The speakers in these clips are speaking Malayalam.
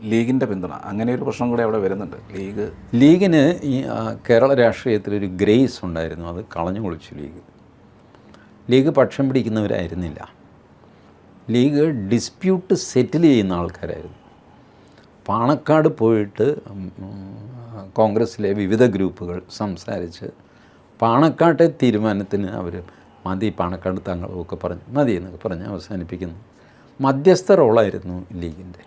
ലീഗിൻ്റെ പിന്തുണ, അങ്ങനെ ഒരു പ്രശ്നം കൂടെ അവിടെ വരുന്നുണ്ട്. ലീഗിന് ഈ കേരള രാഷ്ട്രീയത്തിലൊരു ഗ്രേസ് ഉണ്ടായിരുന്നു, അത് കളഞ്ഞു കുളിച്ചു ലീഗ് പക്ഷം പിടിക്കുന്നവരായിരുന്നില്ല. ലീഗ് ഡിസ്പ്യൂട്ട് സെറ്റിൽ ചെയ്യുന്ന ആൾക്കാരായിരുന്നു. പാണക്കാട് പോയിട്ട് കോൺഗ്രസ്സിലെ വിവിധ ഗ്രൂപ്പുകൾ സംസാരിച്ച് പാണക്കാട്ടെ തീരുമാനത്തിന് അവർ മതി, പാണക്കാട് തങ്ങളൊക്കെ പറഞ്ഞ് മതി എന്നൊക്കെ പറഞ്ഞ് അവസാനിപ്പിക്കുന്നു. മധ്യസ്ഥ റോളായിരുന്നു ലീഗിൻ്റെ.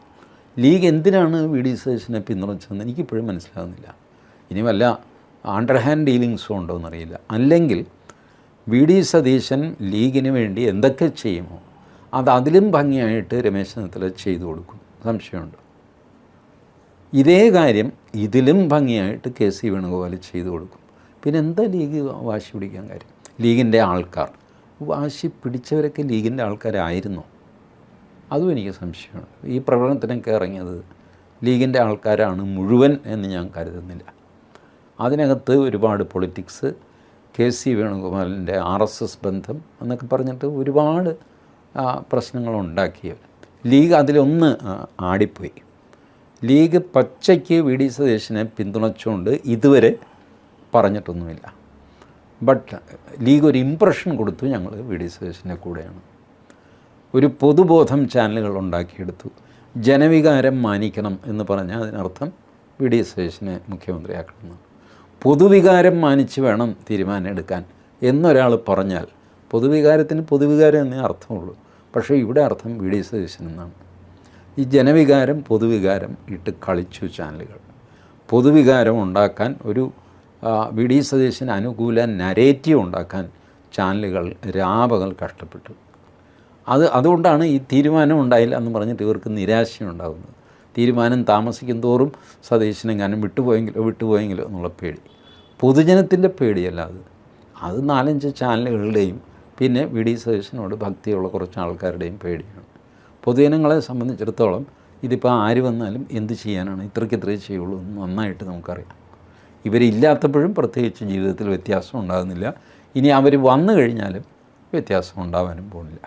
ലീഗ് എന്തിനാണ് വി ഡി സതീശനെ പിന്തുണച്ചതെന്ന് എനിക്കിപ്പോഴും മനസ്സിലാകുന്നില്ല. ഇനി വല്ല അണ്ടർഹാൻഡ് ഡീലിങ്സും ഉണ്ടോ എന്നറിയില്ല. അല്ലെങ്കിൽ വി ഡി സതീശൻ ലീഗിന് വേണ്ടി എന്തൊക്കെ ചെയ്യുമോ അത് അതിലും ഭംഗിയായിട്ട് രമേശ് ചെന്നിത്തല ചെയ്തു കൊടുക്കും, സംശയമുണ്ട്. ഇതേ കാര്യം ഇതിലും ഭംഗിയായിട്ട് കെ സി വേണുഗോപാൽ ചെയ്തു കൊടുക്കും. പിന്നെ എന്താ ലീഗ് വാശി പിടിക്കാൻ കാര്യം? ലീഗിൻ്റെ ആൾക്കാർ വാശി പിടിച്ചവരൊക്കെ ലീഗിൻ്റെ ആൾക്കാരായിരുന്നോ? അതും എനിക്ക് സംശയമുണ്ട്. ഈ പ്രകടനത്തിനൊക്കെ ഇറങ്ങിയത് ലീഗിൻ്റെ ആൾക്കാരാണ് മുഴുവൻ എന്ന് ഞാൻ കരുതുന്നില്ല. അതിനകത്ത് ഒരുപാട് പൊളിറ്റിക്സ്, കെ സി വേണുഗോപാലിൻ്റെ RSS ബന്ധം എന്നൊക്കെ പറഞ്ഞിട്ട് ഒരുപാട് പ്രശ്നങ്ങളുണ്ടാക്കിയവർ. ലീഗ് അതിലൊന്ന് ആടിപ്പോയി. ലീഗ് പച്ചയ്ക്ക് വി ഡി സതീശനെ പിന്തുണച്ചുകൊണ്ട് ഇതുവരെ പറഞ്ഞിട്ടൊന്നുമില്ല. ബട്ട് ലീഗ് ഒരു ഇംപ്രഷൻ കൊടുത്തു, ഞങ്ങൾ വി ഡി സതീശൻ്റെ കൂടെയാണ്. ഒരു പൊതുബോധം ചാനലുകൾ ഉണ്ടാക്കിയെടുത്തു. ജനവികാരം മാനിക്കണം എന്ന് പറഞ്ഞാൽ അതിനർത്ഥം വി ഡി സതീശനെ മുഖ്യമന്ത്രിയാക്കണമെന്ന്. പൊതുവികാരം മാനിച്ച് വേണം തീരുമാനം എടുക്കാൻ എന്നൊരാൾ പറഞ്ഞാൽ പൊതുവികാരത്തിന് പൊതുവികാരം എന്നേ അർത്ഥമുള്ളൂ. പക്ഷേ ഇവിടെ അർത്ഥം വി ഡി സതീശൻ എന്നാണ്. ഈ ജനവികാരം പൊതുവികാരം ഇട്ട് കളിച്ചു ചാനലുകൾ. പൊതുവികാരം ഉണ്ടാക്കാൻ ഒരു വി ഡി സതീശന് അനുകൂല നരേറ്റീവ് ഉണ്ടാക്കാൻ ചാനലുകൾ രാപകൽ കഷ്ടപ്പെട്ടു. അതുകൊണ്ടാണ് ഈ തീരുമാനം ഉണ്ടായില്ല എന്ന് പറഞ്ഞിട്ട് ഇവർക്ക് നിരാശയുണ്ടാകുന്നത്. തീരുമാനം താമസിക്കും തോറും സതീശനെങ്ങാനും വിട്ടുപോയെങ്കിലോ എന്നുള്ള പേടി, പൊതുജനത്തിൻ്റെ പേടിയല്ല അത് 4-5 ചാനലുകളുടെയും പിന്നെ വി ഡി സതീശനോട് ഭക്തിയുള്ള കുറച്ച് ആൾക്കാരുടെയും പേടിയാണ്. പൊതുജനങ്ങളെ സംബന്ധിച്ചിടത്തോളം ഇതിപ്പോൾ ആര് വന്നാലും എന്ത് ചെയ്യാനാണ്, ഇത്രയ്ക്ക് ചെയ്യുള്ളൂ എന്ന് നന്നായിട്ട് നമുക്കറിയാം. ഇവരില്ലാത്തപ്പോഴും പ്രത്യേകിച്ച് ജീവിതത്തിൽ വ്യത്യാസം ഉണ്ടാകുന്നില്ല. ഇനി അവർ വന്നു കഴിഞ്ഞാലും വ്യത്യാസം ഉണ്ടാവാനും പോകുന്നില്ല.